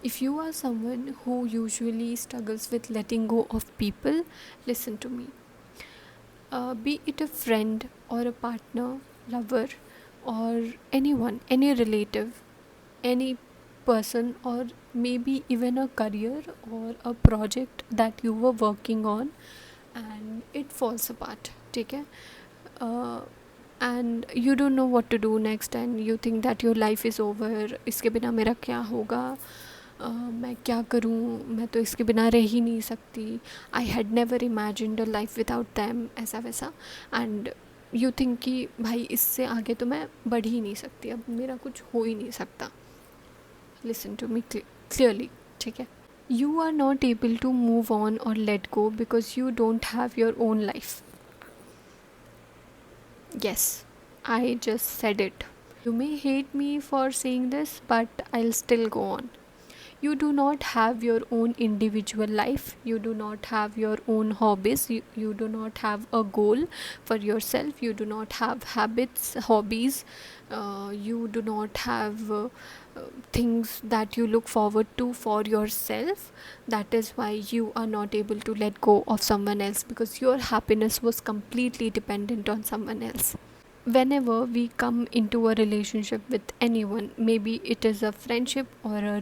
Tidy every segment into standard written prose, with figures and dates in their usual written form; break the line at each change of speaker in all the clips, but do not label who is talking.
If you are someone who usually struggles with letting go of people, listen to me. Be it a friend or a partner, lover, or anyone, any relative, any person, or maybe even a career or a project that you were working on and it falls apart. ठीक है? uh, and you don't know what to do next and you think that your life is over. इसके बिना मेरा क्या होगा? मैं क्या करूँ? मैं तो इसके बिना रह ही नहीं सकती. I had never imagined a life without them, ऐसा वैसा. एंड यू थिंक कि भाई इससे आगे तो मैं बढ़ ही नहीं सकती, अब मेरा कुछ हो ही नहीं सकता. Listen to me clearly. ठीक है? You are not able to move on or let go because you don't have your own life. Yes, I just said it. You may hate me for saying this, but I'll still go on. You do not have your own individual life. You do not have your own hobbies. You do not have a goal for yourself. You do not have habits, hobbies. You do not have things that you look forward to for yourself. That is why you are not able to let go of someone else, because your happiness was completely dependent on someone else. Whenever we come into a relationship with anyone, maybe it is a friendship or a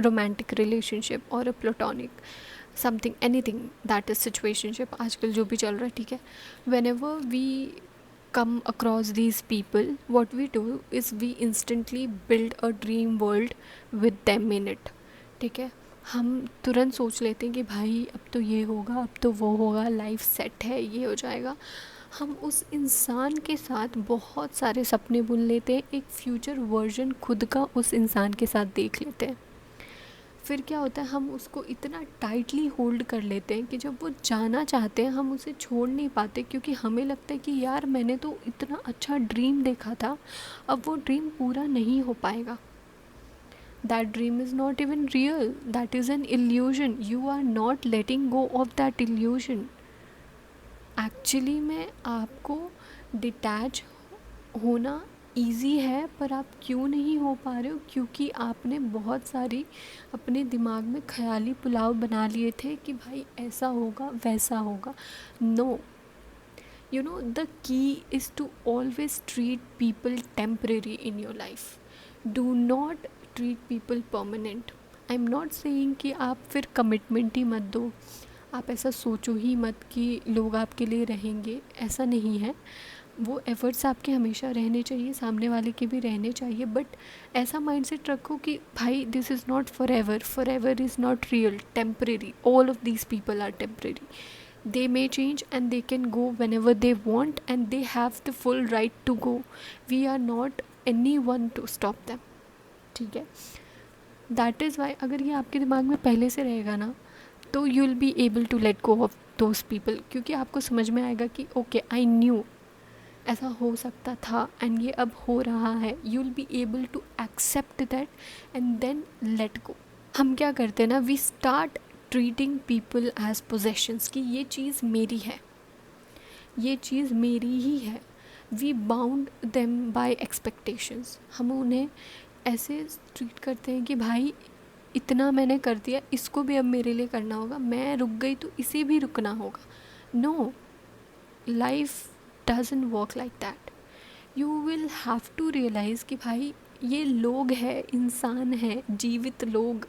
romantic relationship or a platonic something, anything that is situationship, आजकल जो भी चल रहा है, ठीक है? Whenever we come across these people, what we do is we instantly build a dream world with them in it. ठीक है? हम तुरंत सोच लेते हैं कि भाई अब तो ये होगा, अब तो वो होगा, लाइफ सेट है, ये हो जाएगा. हम उस इंसान के साथ बहुत सारे सपने बुन लेते हैं, एक फ्यूचर वर्जन खुद का उस इंसान के साथ देख लेते हैं. फिर क्या होता है, हम उसको इतना टाइटली होल्ड कर लेते हैं कि जब वो जाना चाहते हैं हम उसे छोड़ नहीं पाते, क्योंकि हमें लगता है कि यार मैंने तो इतना अच्छा ड्रीम देखा था, अब वो ड्रीम पूरा नहीं हो पाएगा. That dream is not even real, that is an illusion. You are not letting go of that illusion. Actually में आपको डिटैच होना ईज़ी है, पर आप क्यों नहीं हो पा रहे हो? क्योंकि आपने बहुत सारी अपने दिमाग में ख्याली पुलाव बना लिए थे कि भाई ऐसा होगा, वैसा होगा. No, you know, the key is to always treat people temporary in your life. Do not treat people permanent. I'm not saying कि आप फिर कमिटमेंट ही मत दो, आप ऐसा सोचो ही मत कि लोग आपके लिए रहेंगे, ऐसा नहीं है. वो एफ़र्ट्स आपके हमेशा रहने चाहिए, सामने वाले के भी रहने चाहिए, बट ऐसा माइंडसेट रखो कि भाई this is not forever is not real, temporary. All of these people are temporary. They may change and they can go whenever they want and they have the full right to go. We are not anyone to stop them. ठीक है? That is why अगर ये आपके दिमाग में पहले से रहेगा ना, तो you will be able to let go of those people, क्योंकि आपको समझ में आएगा कि okay, I knew ऐसा हो सकता था एंड ये अब हो रहा है. You will be able to accept that and then let go. हम क्या करते हैं ना, we start treating people as possessions, कि ये चीज़ मेरी है, ये चीज़ मेरी ही है. We bound them by expectations. हम उन्हें ऐसे ट्रीट करते हैं कि भाई इतना मैंने कर दिया, इसको भी अब मेरे लिए करना होगा, मैं रुक गई तो इसे भी रुकना होगा. No, life doesn't work like that. You will have to realise कि भाई ये लोग हैं, इंसान हैं, जीवित लोग,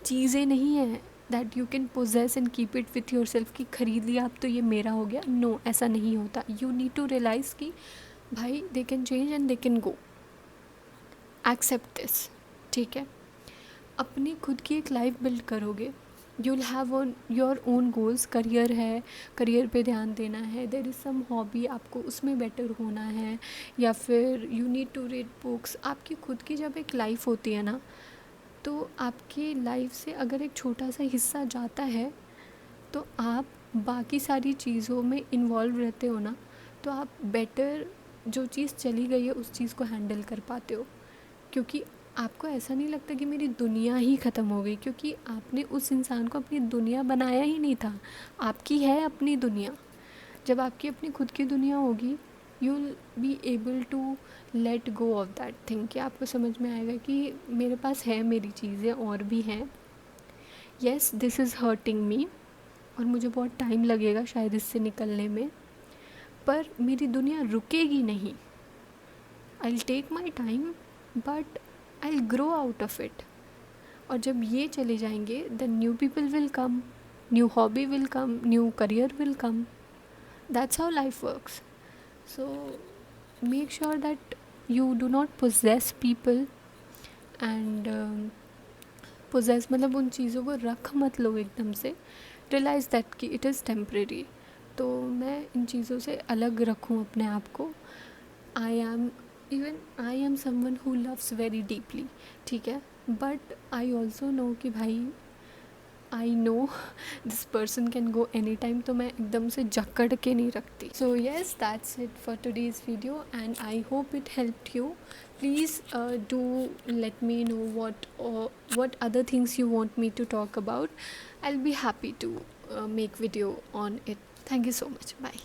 चीज़ें नहीं हैं that you can possess and keep it with yourself, कि ख़रीद लिया अब तो ये मेरा हो गया. नो, ऐसा नहीं होता. यू नीड टू रियलाइज़ कि भाई they can change and they can go. Accept this. ठीक है? अपनी खुद की एक लाइफ बिल्ड करोगे. You will have on your own goals. Career है, करियर पे ध्यान देना है. देयर इज़ सम हॉबी, आपको उसमें बेटर होना है, या फिर you need to read books. आपकी खुद की जब एक लाइफ होती है ना, तो आपकी लाइफ से अगर एक छोटा सा हिस्सा जाता है तो आप बाकी सारी चीज़ों में इन्वॉल्व रहते हो ना, तो आप बेटर जो चीज़ चली गई है उस चीज़ को हैंडल कर पाते हो. क्योंकि आपको ऐसा नहीं लगता कि मेरी दुनिया ही ख़त्म हो गई, क्योंकि आपने उस इंसान को अपनी दुनिया बनाया ही नहीं था. आपकी है अपनी दुनिया. जब आपकी अपनी खुद की दुनिया होगी you'll be able to let go of that thing, कि आपको समझ में आएगा कि मेरे पास है, मेरी चीज़ें और भी हैं, yes this is hurting me और मुझे बहुत टाइम लगेगा शायद इससे निकलने में, पर मेरी दुनिया रुकेगी नहीं. I'll take my time but I'll grow out of it. और जब ये चले जाएंगे then new people will come, new hobby will come, new career will come. That's how life works. So make sure that you do not possess people and possess मतलब उन चीज़ों को रख मत लो एकदम से. रियलाइज़ दैट कि इट इज़ टेम्परेरी. तो मैं इन चीज़ों से अलग रखूँ अपने आप को. I am someone who loves very deeply, ठीक है, बट आई ऑल्सो नो कि भाई I know this person can go any time, तो मैं एकदम से जकड़ के नहीं रखती. So yes that's it for today's video and I hope it helped you. Please do let me know what other things you want me to talk about. I'll be happy to make video on it. Thank you so much. Bye.